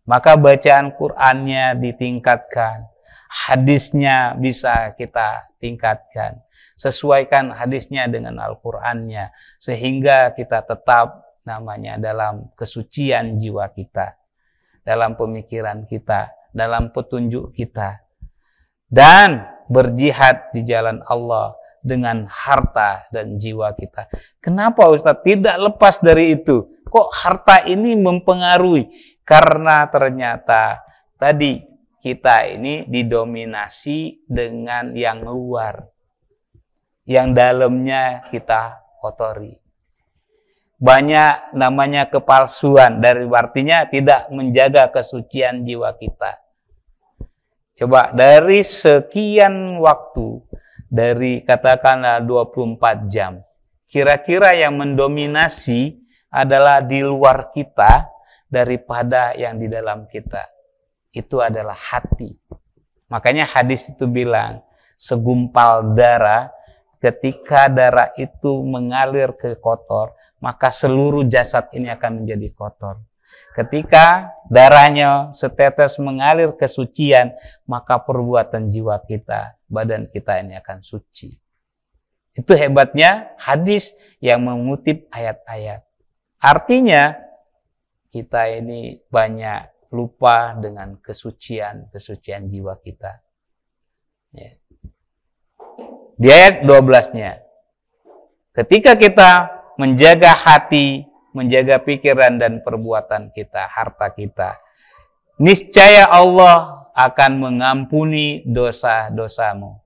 Maka bacaan Qur'annya ditingkatkan, hadisnya bisa kita tingkatkan. Sesuaikan hadisnya dengan Al-Qur'annya sehingga kita tetap namanya dalam kesucian jiwa kita, dalam pemikiran kita, dalam petunjuk kita, dan berjihad di jalan Allah dengan harta dan jiwa kita. Kenapa Ustaz tidak lepas dari itu? Kok harta ini mempengaruhi? Karena ternyata tadi kita ini didominasi dengan yang luar, yang dalamnya kita kotori. Banyak namanya kepalsuan, dari artinya tidak menjaga kesucian jiwa kita. Coba dari sekian waktu, dari katakanlah 24 jam, kira-kira yang mendominasi adalah di luar kita daripada yang di dalam kita. Itu adalah hati. Makanya hadis itu bilang, segumpal darah, ketika darah itu mengalir ke kotor, maka seluruh jasad ini akan menjadi kotor. Ketika darahnya setetes mengalir ke sucian, maka perbuatan jiwa kita, badan kita ini akan suci. Itu hebatnya hadis yang mengutip ayat-ayat. Artinya, kita ini banyak lupa dengan kesucian jiwa kita. Ya. Di ayat 12-nya, ketika kita menjaga hati, menjaga pikiran dan perbuatan kita, harta kita, niscaya Allah akan mengampuni dosa-dosamu.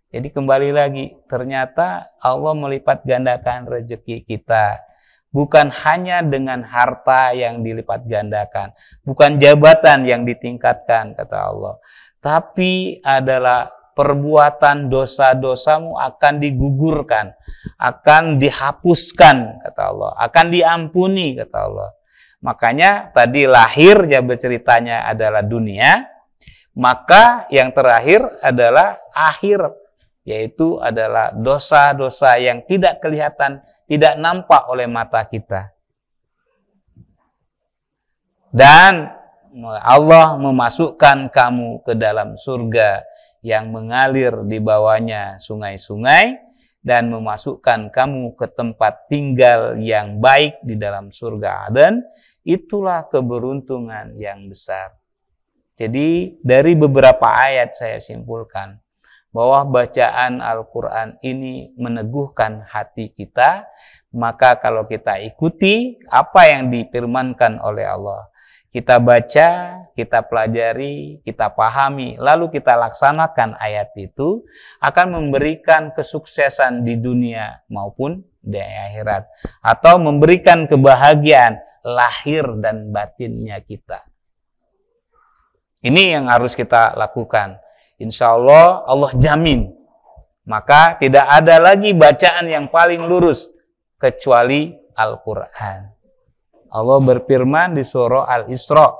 Jadi kembali lagi, ternyata Allah melipat gandakan rezeki kita. Bukan hanya dengan harta yang dilipat gandakan, bukan jabatan yang ditingkatkan, kata Allah. Tapi adalah perbuatan dosa-dosamu akan digugurkan, akan dihapuskan, kata Allah, akan diampuni, kata Allah. Makanya tadi lahir ya berceritanya adalah dunia, maka yang terakhir adalah akhir, yaitu adalah dosa-dosa yang tidak kelihatan, tidak nampak oleh mata kita. Dan Allah memasukkan kamu ke dalam surga yang mengalir di bawahnya sungai-sungai, dan memasukkan kamu ke tempat tinggal yang baik di dalam surga Aden. Itulah keberuntungan yang besar. Jadi dari beberapa ayat saya simpulkan bahwa bacaan Al-Quran ini meneguhkan hati kita. Maka kalau kita ikuti apa yang difirmankan oleh Allah, kita baca, kita pelajari, kita pahami, lalu kita laksanakan ayat itu, akan memberikan kesuksesan di dunia maupun di akhirat, atau memberikan kebahagiaan lahir dan batinnya kita. Ini yang harus kita lakukan. Insya Allah, Allah jamin. Maka tidak ada lagi bacaan yang paling lurus kecuali Al-Quran. Allah berfirman di surah Al-Isra,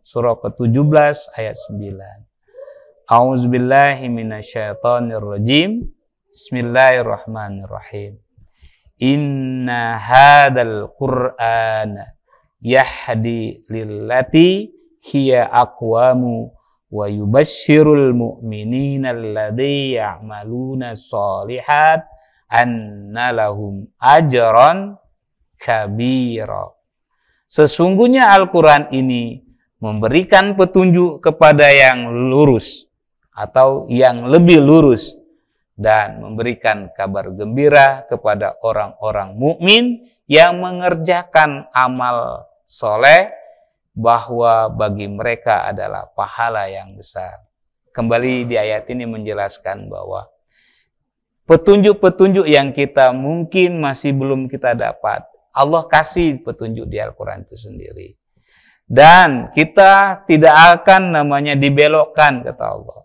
surah ke-17 ayat 9. A'udzubillahi minasyaitonirrajim. Bismillahirrahmanirrahim. Inna hadzal Qur'ana yahdi lillati hiya aqwamu wa yubashshirul mu'minina alladzi ya'maluna sholihat anna lahum ajran kabira. Sesungguhnya Al-Quran ini memberikan petunjuk kepada yang lurus atau yang lebih lurus dan memberikan kabar gembira kepada orang-orang mukmin yang mengerjakan amal soleh bahwa bagi mereka adalah pahala yang besar. Kembali di ayat ini menjelaskan bahwa petunjuk-petunjuk yang kita mungkin masih belum kita dapat, Allah kasih petunjuk di Al-Quran itu sendiri. Dan kita tidak akan namanya dibelokkan, kata Allah.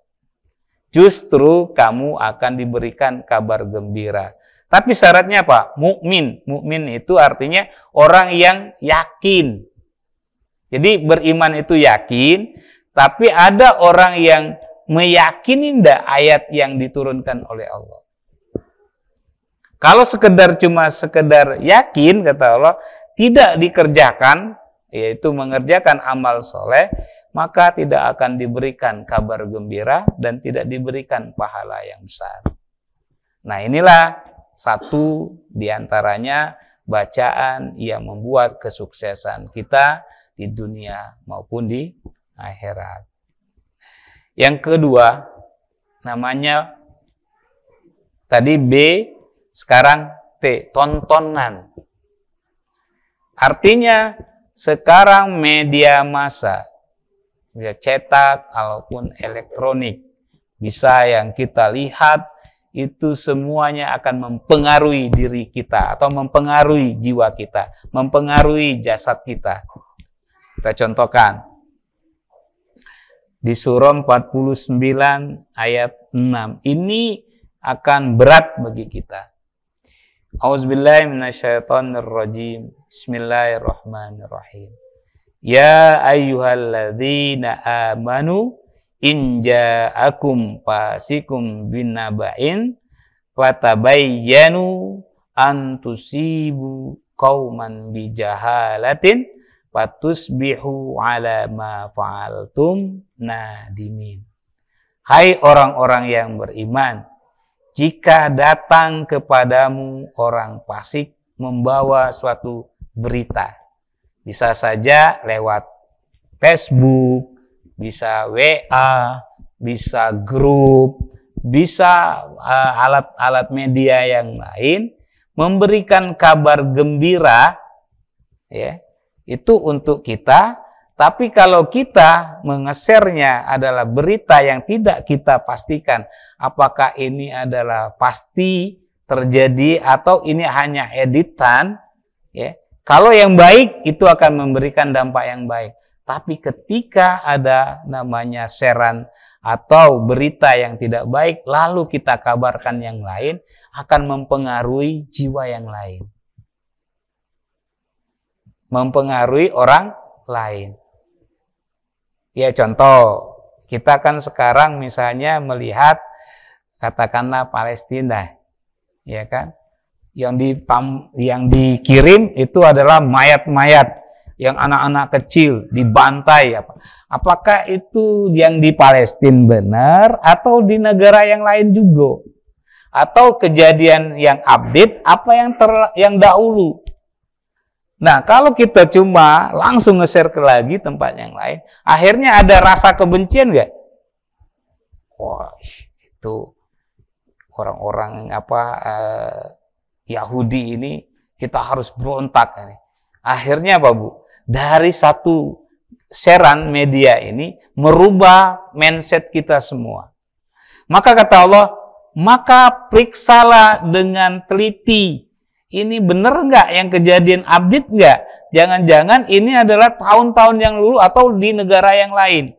Justru kamu akan diberikan kabar gembira. Tapi syaratnya apa? Mukmin. Mukmin itu artinya orang yang yakin. Jadi beriman itu yakin, tapi ada orang yang meyakini ndak ayat yang diturunkan oleh Allah. Kalau cuma sekedar yakin, kata Allah, tidak dikerjakan, yaitu mengerjakan amal soleh, maka tidak akan diberikan kabar gembira dan tidak diberikan pahala yang besar. Nah, inilah satu diantaranya bacaan yang membuat kesuksesan kita di dunia maupun di akhirat. Yang kedua, namanya tadi B, sekarang T, tontonan. Artinya sekarang media massa, ya cetak ataupun elektronik, bisa yang kita lihat itu semuanya akan mempengaruhi diri kita atau mempengaruhi jiwa kita, mempengaruhi jasad kita. Kita contohkan di surah 49 ayat 6. Ini akan berat bagi kita. A'udzubillahi minasyaitonirrajim. Bismillahirrahmanirrahim. Ya ayyuhalladzina amanu in ja'akum fasikum binaba'in fatabayyanu an tusibu qauman bijahalatin fatusbihu ala ma fa'altum nadimin. Hai orang-orang yang beriman, jika datang kepadamu orang fasik membawa suatu berita, bisa saja lewat Facebook, bisa WA, bisa grup, bisa alat-alat media yang lain, memberikan kabar gembira, ya, itu untuk kita. Tapi kalau kita mengesernya adalah berita yang tidak kita pastikan apakah ini adalah pasti terjadi atau ini hanya editan, ya. Kalau yang baik itu akan memberikan dampak yang baik. Tapi ketika ada namanya seran atau berita yang tidak baik lalu kita kabarkan yang lain, akan mempengaruhi jiwa yang lain, mempengaruhi orang lain. Ya, contoh, kita kan sekarang misalnya melihat katakanlah Palestina, ya kan? Yang dikirim itu adalah mayat-mayat yang anak-anak kecil dibantai. Apakah itu yang di Palestina benar atau di negara yang lain juga? Atau kejadian yang update apa yang dahulu? Nah, kalau kita cuma langsung nge-share ke lagi tempat yang lain, akhirnya ada rasa kebencian nggak? Wah, itu orang-orang Yahudi ini kita harus berontak. Akhirnya apa, Bu? Dari satu sharean media ini merubah mindset kita semua. Maka kata Allah, maka periksalah dengan teliti. Ini benar nggak yang kejadian update nggak? Jangan-jangan ini adalah tahun-tahun yang lalu atau di negara yang lain.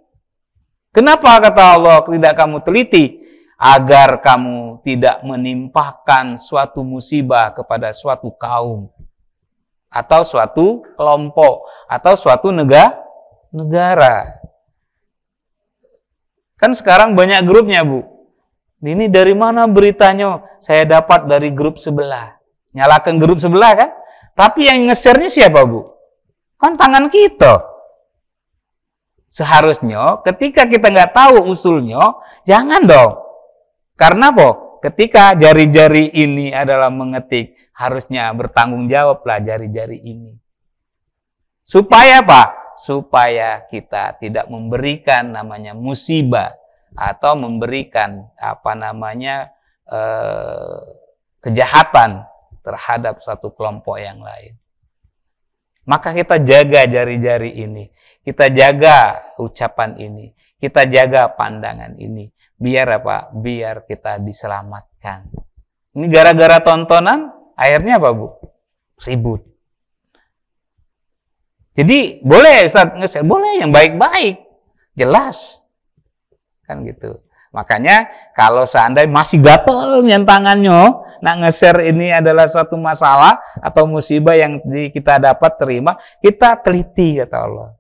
Kenapa kata Allah tidak kamu teliti? Agar kamu tidak menimpakan suatu musibah kepada suatu kaum atau suatu kelompok atau suatu negara. Kan sekarang banyak grupnya, Bu. Ini dari mana beritanya? Saya dapat dari grup sebelah. nyalakan grup sebelah kan? Tapi yang nge-share-nya siapa, Bu? Kan tangan kita. Seharusnya ketika kita nggak tahu usulnya, jangan dong. Karena apa? Ketika jari-jari ini adalah mengetik, harusnya bertanggung jawablah jari-jari ini. Supaya apa? Supaya kita tidak memberikan namanya musibah atau memberikan kejahatan terhadap satu kelompok yang lain. Maka kita jaga jari-jari ini, kita jaga ucapan ini, kita jaga pandangan ini. Biar apa? Biar kita diselamatkan. Ini gara-gara tontonan, akhirnya apa, Bu? Ribut. Jadi boleh Ustaz nge-share, boleh yang baik-baik, jelas, kan gitu. Makanya kalau seandainya masih gatel yang tangannya, nak nge-share ini adalah suatu masalah atau musibah yang kita dapat terima, kita teliti, kata Allah.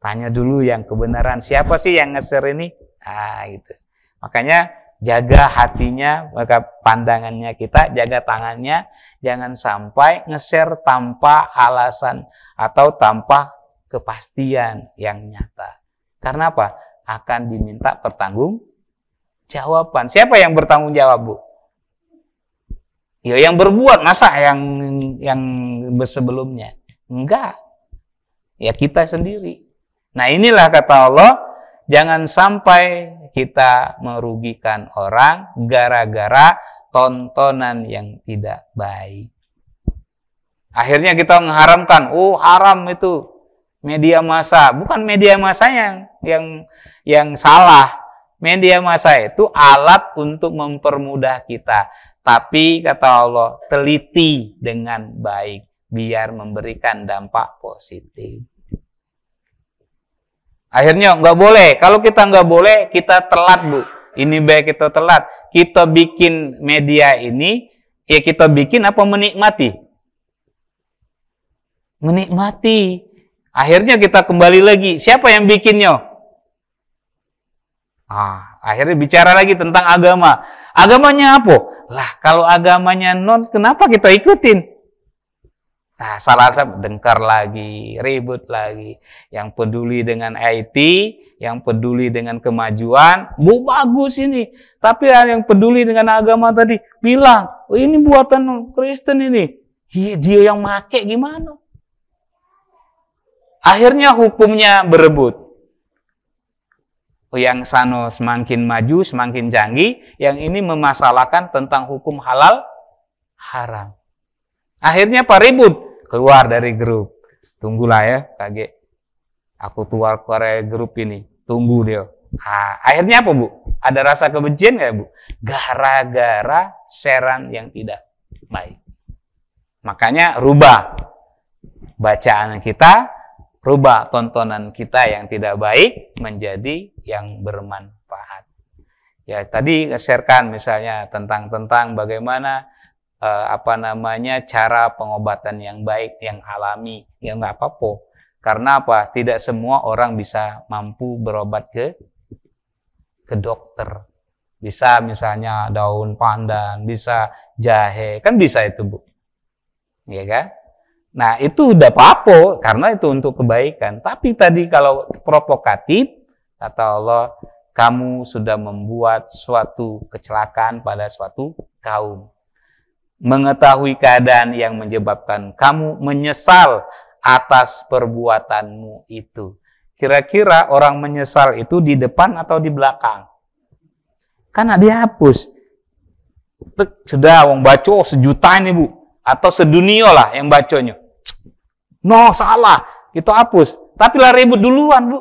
Tanya dulu yang kebenaran, siapa sih yang nge-share ini? Gitu. Makanya jaga hatinya, maka pandangannya kita, jaga tangannya, jangan sampai nge-share tanpa alasan atau tanpa kepastian yang nyata. Karena apa? Akan diminta pertanggungjawaban. Siapa yang bertanggung jawab, Bu? Ya yang berbuat, masa yang sebelumnya? Enggak. Ya kita sendiri. Nah inilah kata Allah, jangan sampai kita merugikan orang gara-gara tontonan yang tidak baik. Akhirnya kita mengharamkan, haram itu media massa. Bukan media massa yang salah. Media massa itu alat untuk mempermudah kita. Tapi kata Allah, teliti dengan baik biar memberikan dampak positif. Akhirnya nggak boleh. Kalau kita nggak boleh, kita telat, Bu. Ini baik kita telat. Kita bikin media ini, ya kita bikin apa menikmati? Menikmati. Akhirnya kita kembali lagi. Siapa yang bikinnya? Akhirnya bicara lagi tentang agama. Agamanya apa? Lah, kalau agamanya non, kenapa kita ikutin? Nah, salah satu dengkar lagi, ribut lagi. Yang peduli dengan IT, yang peduli dengan kemajuan, bagus ini. Tapi yang peduli dengan agama tadi, bilang, ini buatan Kristen ini. Dia yang make gimana? Akhirnya hukumnya berebut. Yang sano semakin maju, semakin canggih, yang ini memasalahkan tentang hukum halal, haram. Akhirnya apa? Ribut, keluar dari grup. Tunggulah ya, kaget. Aku keluar dari grup ini, tunggu dia. Akhirnya apa, Bu? Ada rasa kebencian nggak, Bu? Gara-gara sharean yang tidak baik. Makanya rubah bacaan kita, rubah tontonan kita yang tidak baik menjadi yang bermanfaat. Ya tadi sharekan misalnya tentang bagaimana cara pengobatan yang baik, yang alami, yang nggak apa-apa. Karena apa? Tidak semua orang bisa mampu berobat ke dokter. Bisa misalnya daun pandan, bisa jahe, kan bisa itu, Bu. Iya kan? Nah, itu udah apa-apa, karena itu untuk kebaikan. Tapi tadi kalau provokatif, kata Allah, kamu sudah membuat suatu kecelakaan pada suatu kaum. Mengetahui keadaan yang menyebabkan kamu menyesal atas perbuatanmu itu. Kira-kira orang menyesal itu di depan atau di belakang? Karena dihapus. Sudah, wong baca sejuta ini, Bu. Atau sedunia lah yang bacanya. No, salah. Kita hapus. Tapi lah ribut duluan, Bu.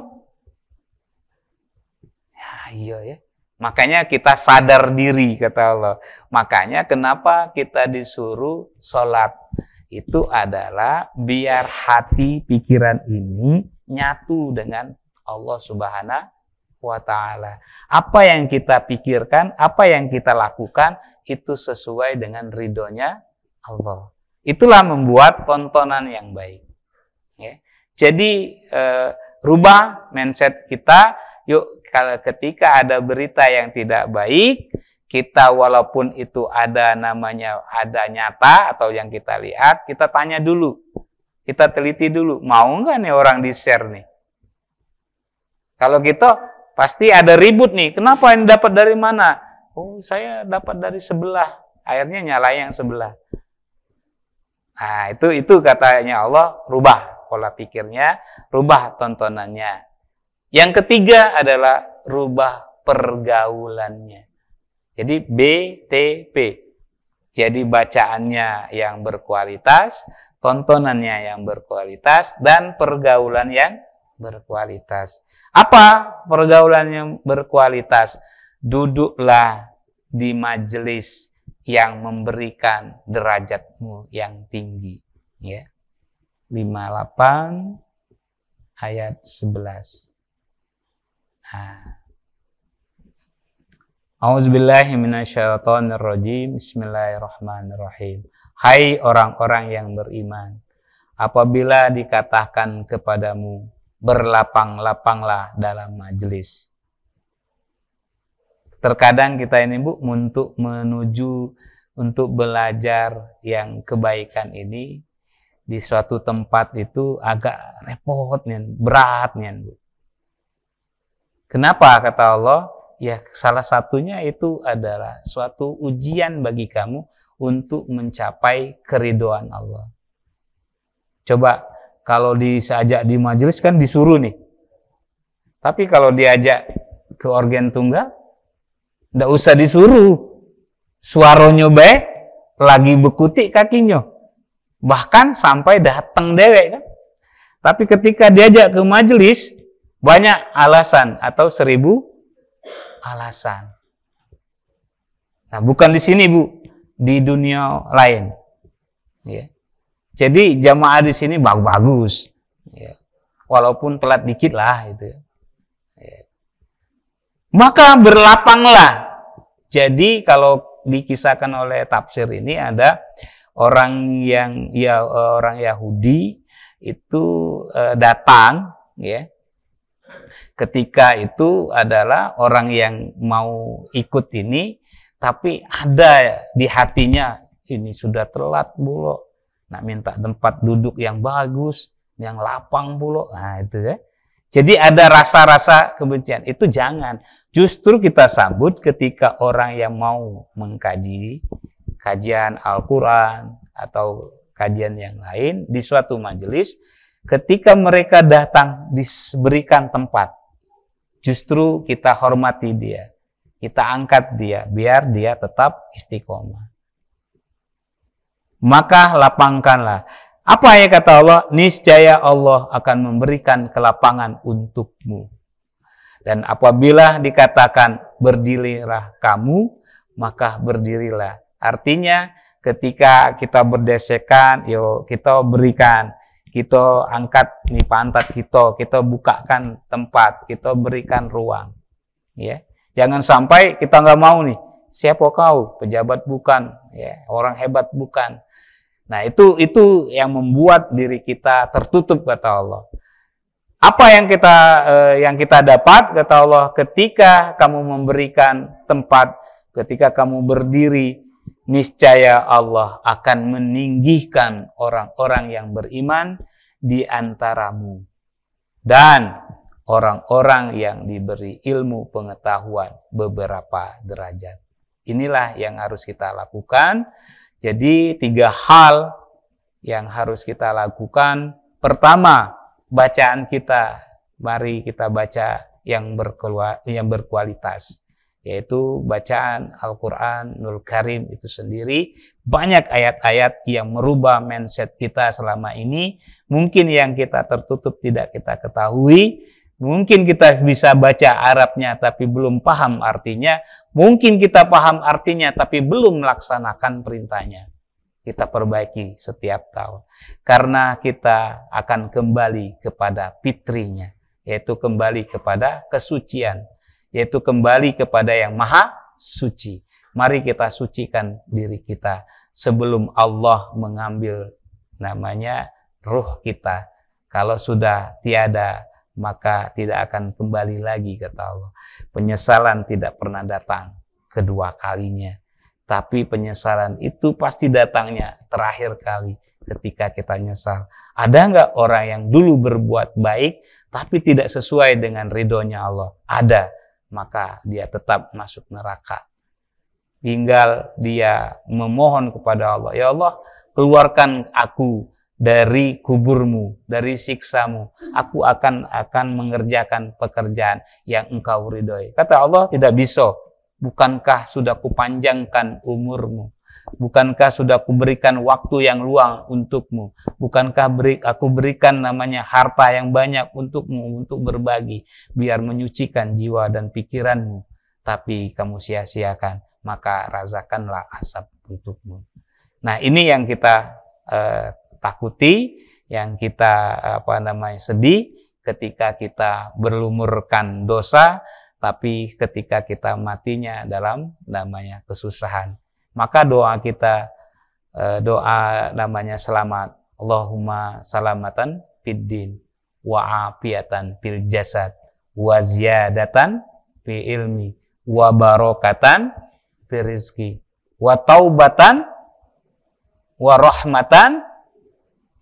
Iya ya. Makanya kita sadar diri, kata Allah. Makanya kenapa kita disuruh sholat. Itu adalah biar hati, pikiran ini nyatu dengan Allah Subhanahu wa Ta'ala. Apa yang kita pikirkan, apa yang kita lakukan, itu sesuai dengan ridhonya Allah. Itulah membuat tontonan yang baik. Ya. Jadi rubah mindset kita. Yuk, kalau ketika ada berita yang tidak baik, kita walaupun itu ada namanya, ada nyata atau yang kita lihat, kita tanya dulu. Kita teliti dulu, mau nggak nih orang di-share nih? Kalau gitu, pasti ada ribut nih. Kenapa ini dapat dari mana? Oh, saya dapat dari sebelah. Akhirnya nyalain yang sebelah. Nah, itu katanya Allah, rubah pola pikirnya, rubah tontonannya. Yang ketiga adalah rubah pergaulannya. Jadi BTP. Jadi bacaannya yang berkualitas, tontonannya yang berkualitas, dan pergaulan yang berkualitas. Apa pergaulan yang berkualitas? Duduklah di majelis yang memberikan derajatmu yang tinggi. Ya. 58 ayat 11. A'udzubillahi minasyaitonirrajim. Bismillahirrahmanirrahim. Hai orang-orang yang beriman, apabila dikatakan kepadamu, berlapang-lapanglah dalam majelis. Terkadang kita ini, Bu, untuk belajar yang kebaikan ini di suatu tempat itu agak repot, berat, Bu. Kenapa kata Allah? Ya, salah satunya itu adalah suatu ujian bagi kamu untuk mencapai keridhaan Allah. Coba kalau diajak di majelis kan disuruh nih. Tapi kalau diajak ke organ tunggal, nggak usah disuruh. Suaranya baik, lagi bekutik kakinya. Bahkan sampai datang dewek kan. Tapi ketika diajak ke majelis, banyak alasan atau 1000 alasan. Nah, bukan di sini, Bu, di dunia lain. Ya. Jadi jamaah di sini bagus-bagus. Ya. Walaupun telat dikit lah itu. Ya. Maka berlapanglah. Jadi kalau dikisahkan oleh tafsir ini ada orang Yahudi itu datang, ya. Ketika itu adalah orang yang mau ikut ini, tapi ada di hatinya, ini sudah telat bulok, nak minta tempat duduk yang bagus, yang lapang bulok. Nah itu ya. Jadi ada rasa-rasa kebencian. Itu jangan. Justru kita sambut ketika orang yang mau mengkaji kajian Al-Quran atau kajian yang lain di suatu majelis, ketika mereka datang diberikan tempat, justru kita hormati dia, kita angkat dia, biar dia tetap istiqomah. Maka lapangkanlah. Apa ya kata Allah? Niscaya Allah akan memberikan kelapangan untukmu. Dan apabila dikatakan berdirilah kamu, maka berdirilah. Artinya ketika kita berdesekan, yuk kita berikan, kita angkat nih pantat kita bukakan tempat, kita berikan ruang. Ya, jangan sampai kita nggak mau nih. Siapa kau? Pejabat bukan, ya, orang hebat bukan. Nah, itu yang membuat diri kita tertutup kata Allah. Apa yang kita dapat kata Allah ketika kamu memberikan tempat, ketika kamu berdiri, niscaya Allah akan meninggikan orang-orang yang beriman di antaramu dan orang-orang yang diberi ilmu pengetahuan beberapa derajat. Inilah yang harus kita lakukan. Jadi 3 hal yang harus kita lakukan. Pertama, bacaan kita. Mari kita baca yang berkualitas. Yaitu bacaan Al-Quranul Karim itu sendiri. Banyak ayat-ayat yang merubah mindset kita selama ini. Mungkin yang kita tertutup tidak kita ketahui. Mungkin kita bisa baca Arabnya tapi belum paham artinya. Mungkin kita paham artinya tapi belum melaksanakan perintahnya. Kita perbaiki setiap tahun. Karena kita akan kembali kepada fitrinya. Yaitu kembali kepada kesucian. Yaitu kembali kepada yang maha suci. Mari kita sucikan diri kita sebelum Allah mengambil namanya ruh kita. Kalau sudah tiada, maka tidak akan kembali lagi kata Allah. Penyesalan tidak pernah datang kedua kalinya. Tapi penyesalan itu pasti datangnya terakhir kali ketika kita nyesal. Ada nggak orang yang dulu berbuat baik tapi tidak sesuai dengan ridhonya Allah? Ada. Maka dia tetap masuk neraka. Tinggal dia memohon kepada Allah, ya Allah, keluarkan aku dari kuburmu, dari siksamu. Aku akan mengerjakan pekerjaan yang engkau ridhoi. Kata Allah, tidak bisa. Bukankah sudah kupanjangkan umurmu? Bukankah sudah kuberikan waktu yang luang untukmu? Bukankah aku berikan namanya harta yang banyak untukmu untuk berbagi, biar menyucikan jiwa dan pikiranmu? Tapi kamu sia-siakan, maka rasakanlah asap untukmu. Nah, ini yang kita takuti, yang kita sedih ketika kita berlumurkan dosa, tapi ketika kita matinya dalam namanya kesusahan. Maka doa kita doa namanya selamat. Allahumma salamatan fid din wa afiatan fil jasad wa ziyadatan fi ilmi wa barokatan fi rizki wa taubatan wa rahmatan.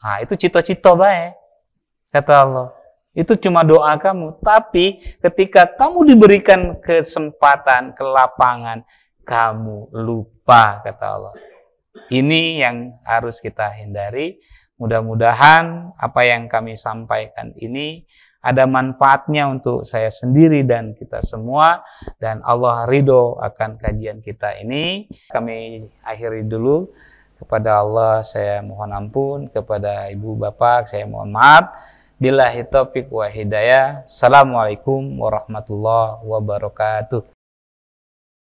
Nah, itu cita-cita baik, kata Allah. Itu cuma doa kamu. Tapi ketika kamu diberikan kesempatan, kelapangan, kamu lupa, kata Allah. Ini yang harus kita hindari. Mudah-mudahan apa yang kami sampaikan ini ada manfaatnya untuk saya sendiri dan kita semua. Dan Allah ridho akan kajian kita ini. Kami akhiri dulu. Kepada Allah saya mohon ampun, kepada ibu bapak saya mohon maaf. Billahi taufiq wa hidayah. Assalamualaikum warahmatullahi wabarakatuh.